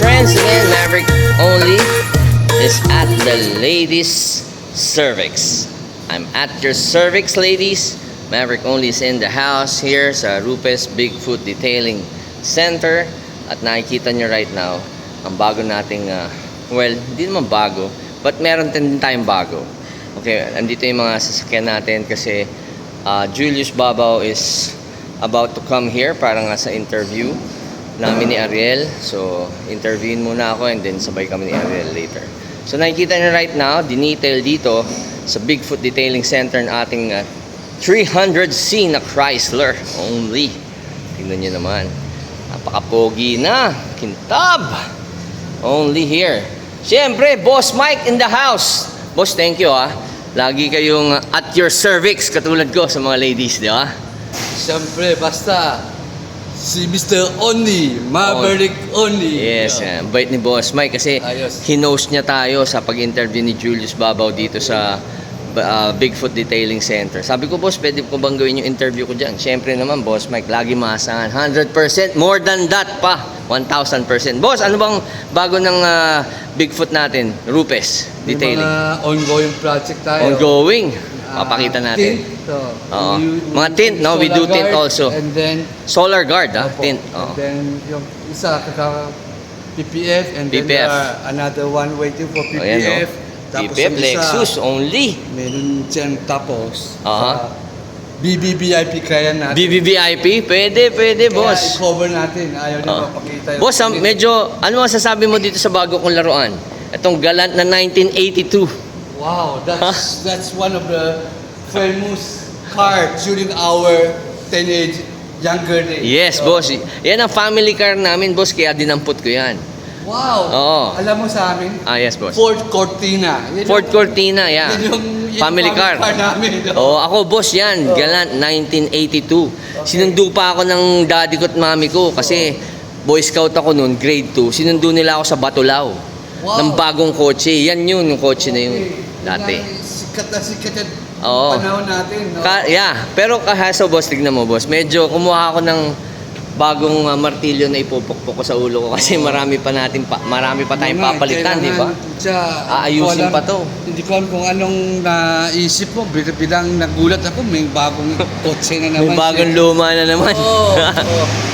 friends, again, Maverick only is at the ladies' cervix. I'm at your cervix, ladies. Maverick only is in the house here sa Rupes Bigfoot Detailing Center. At nakikita nyo right now, ang bago nating, well, hindi naman bago, but meron din tayong bago. Okay, andito yung mga sasakyan natin kasi Julius Babaw is about to come here para nga sa interview namin ni Ariel. So, interviewin muna ako and then sabay kami ni Ariel later. So, nakikita nyo right now, dinetail dito sa Bigfoot Detailing Center ng ating 300C na Chrysler only. Tingnan nyo naman. Napaka-pogi na. Kintab. Only here. Siyempre, Boss Mike in the house. Boss, thank you Lagi kayong at your cervix katulad ko sa mga ladies, di ba? Siyempre, basta si Mr. Only, Maverick Only. Yes, bait ni Boss Mike kasi hinost niya tayo sa pag-interview ni Julius Babaw dito sa Bigfoot Detailing Center. Sabi ko, boss, pwede ko bang gawin yung interview ko dyan? Siyempre naman, Boss Mike, lagi maasahan. 100%, more than that pa. 1,000%. Boss, ano bang bago ng Bigfoot natin? Rupes Detailing. May mga ongoing project tayo. Ongoing. Papakita natin. Tint. Mga tint, no? We do tint also. And then, solar guard, tint. And then, yung isa, PPF. And then, PPF. Another one waiting for PPF. Ayan, Tapos PPF, yung isa, Lexus only. meron dyan tapos. Sa BBVIP kaya natin. BBVIP? Pwede, boss. Kaya i-cover natin. Ayaw na mapakita. Boss, medyo, ano masasabi mo dito sa bago kong laruan? Itong Galant na 1982. Wow, that's one of the famous cars during our teenage younger days. Yes, boss. Yan ang family car namin, boss, kaya dinampot ko yan. Wow. Oo. Alam mo sa amin? Yes, boss. Ford Cortina. Ford Cortina, yeah. Yan yung Family car. namin. Ako, boss, yan. Galant 1982. Sinundo pa ako ng daddy ko at mami ko kasi Boy Scout ako noon, grade 2. Sinundo nila ako sa Batulao. Wow. Ng bagong kotse. Yan yun, yung kotse na yun. Dati. Sikat na sikat yan. Oo. Panahon natin. No? Pero kahaso, boss, tignan mo, boss. Medyo kumuha ako ng bagong martilyo na ipupukpok ko sa ulo ko kasi marami pa tayong papalitan, di ba? Aayusin pa to. Hindi ko alam kung anong naisip mo. Bilang nagulat ako, may bagong kotse na naman. May bagong luma na naman. Oo.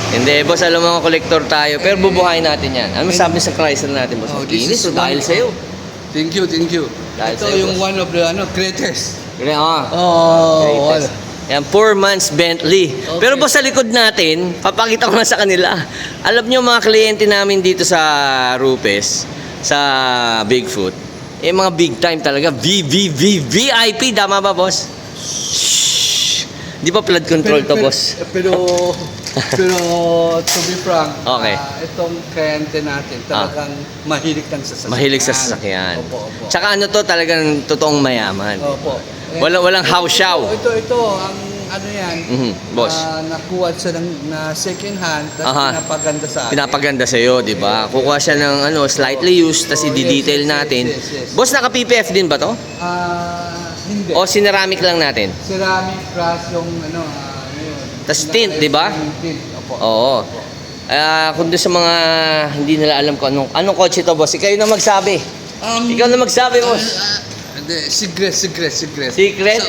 Hindi, boss, alam mo, kolektor tayo. Pero bubuhayin natin yan. Ano masabi sa Chrysler natin, boss? Kinis, dahil sa'yo. Thank you. Dahil Ito sa'yo, yung boss. one of the greatest. Greatest. Yan, 4 months Bentley. Okay. Pero boss, sa likod natin, papakita ko na sa kanila. Alam nyo, mga kliyente namin dito sa Rupes, sa Bigfoot, mga big time talaga. VIP, tama ba, boss? Shhh. Di ba flood control to, boss? Pero to be frank, Okay. Itong kliyente natin talagang mahilig ng sasakyan. Mahilig sa sasakyan. Opo. Tsaka ano to, talagang totoong mayaman. Opo. Walang house-show. Ito, ang ano yan, boss. nakuha siya na second hand, tapos pinapaganda sa akin. Pinapaganda sa'yo, di ba? Kukuha siya ng slightly used, tapos i-detail natin. Yes. Boss, naka-PPF din ba to? Hindi. O sinaramic lang natin? Ceramic plus yung ano yun. Tas tint, di ba? Tint, opo. Oo. Kung doon sa mga hindi nila alam kung anong kotse to, boss, ikaw na magsabi. Ikaw na magsabi, boss. Secret. Secret?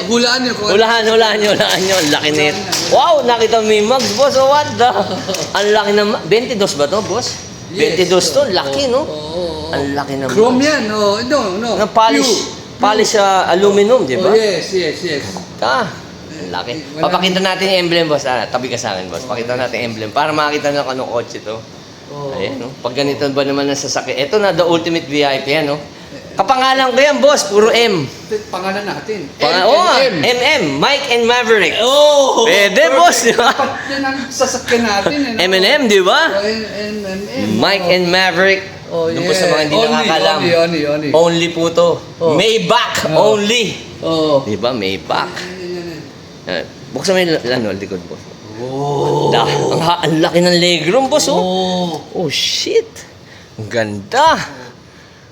Hulaan niyo kung Hulahan nyo. Ang laki na yun. Wow, nakita mo yung mugs, boss. Oh, what the? Ang laki na 22 ba to, boss? Yes. 22 to, laki, no? Oo. Ang laki na Chrome mugs. yan, no. Na polish aluminum, di ba? Oh, yes. Ang laki. Papakita natin yung emblem, boss. Tabi ka sa akin, boss. Pakita natin yung emblem para makita nyo kung anong kotse to. Ayan, no? Pag ganito ba naman ang sasakyan. Ito na, the ultimate VIP, yan, no? Kapangalan ko yan, boss. Puro M. Pangalan natin. MM. Mike and Maverick. Oh! Pwede, boss, di ba? Yan ang sasakyan natin. M&M, di ba? M&M. Mike and Maverick. Doon po sa mga hindi nakakalam. Only. Only po to. Maybach only. Oh. Di ba? Maybach. Buksan mo yung likod, boss. Oh. Ang laki ng legroom, boss, Oh. Oh, shit. Ang ganda.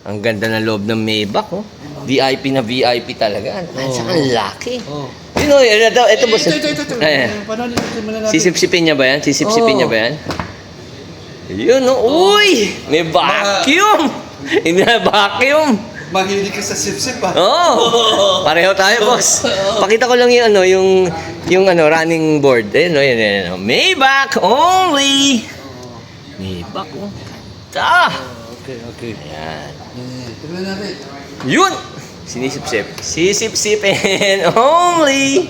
Ang ganda ng loob ng Maybach, oh. VIP na VIP talaga. Saka ang laki. You know, ito boss. Ito. Sisipsipin niya ba yan? Yun, no? Uy! May vacuum! Hindi na vacuum! Mahilig ka sa sip-sip ah. Oo! Pareho tayo, boss. Pakita ko lang yung ano, yung ano, running board. Ayun, no, yun. Maybach only! Maybach, oh. Okay. Ayan. Tignan natin. Yun! Sinisip-sip. Sisip-sipin only!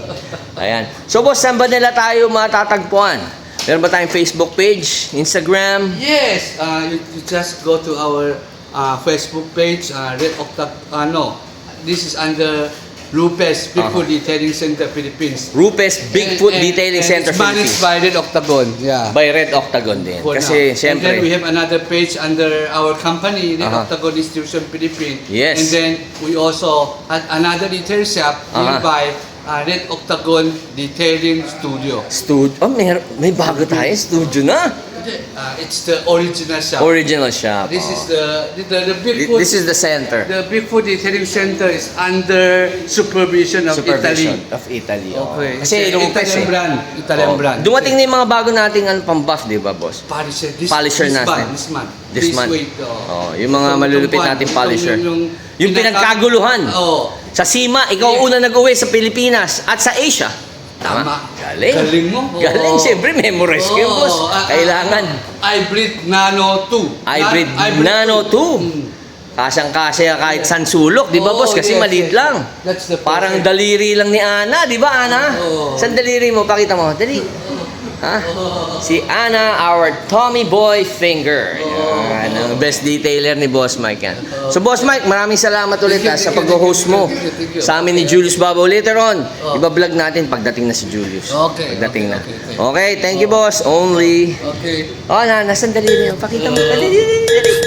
Ayan. So, boss, saan ba nila tayo matatagpuan? Meron ba tayong Facebook page, Instagram? Yes, you just go to our Facebook page, Red Octag, this is under Rupes Bigfoot Detailing Center, Philippines. Rupes Bigfoot Detailing Center, it's managed Philippines. by Red Octagon, yeah. By Red Octagon din. For Kasi, now. And then we syempre, have another page under our company, Red Uh-huh. Octagon Distribution Philippines. Yes. And then we also had another retail shop nearby, Red Octagon Detailing Studio. studio. Oh, may bago tayo. Studio na. It's the original shop. Original shop. This oh. is the Bigfoot. This is the center. The Bigfoot Detailing Center is under supervision of Supervision Italy. of Italy. oh. Okay. Kasi Rupes Italian eh. brand. Italian Oh. brand. Dumating na yung mga bago nating ano, pang-buff, di ba, boss? Polisher. Polisher natin. This month. This month. week. Oh, yung mga malulupit nating polisher. Yung pinagkaguluhan. Oo. Sa SIMA, ikaw una nag-uwi sa Pilipinas at sa Asia. Tama. Galing. Galing mo. Oo. Galing. Siyempre, memorize ko yun, boss. Kailangan. Hybrid Nano 2. Hybrid Nano 2. Kasang-kasya kahit san sulok, di ba, boss? Kasi yes, maliit yes. lang. That's the Parang perfect. daliri lang ni Ana, di ba, Ana? Oo. Saan daliri mo? Pakita mo. Dali. Ha? Si Ana, our Tommy Boy Finger. Yan, ang best detailer ni Boss Mike yan. So, Boss Mike, maraming salamat ulit Thank you, sa thank you, pag-host mo thank you. sa amin ni Julius Babo. Later on, iba-vlog natin pagdating na si Julius. Okay, Pagdating na. okay. Okay, thank you, boss. Only. Okay. Oh, nasan daliri mo? Pakita mo. Dali.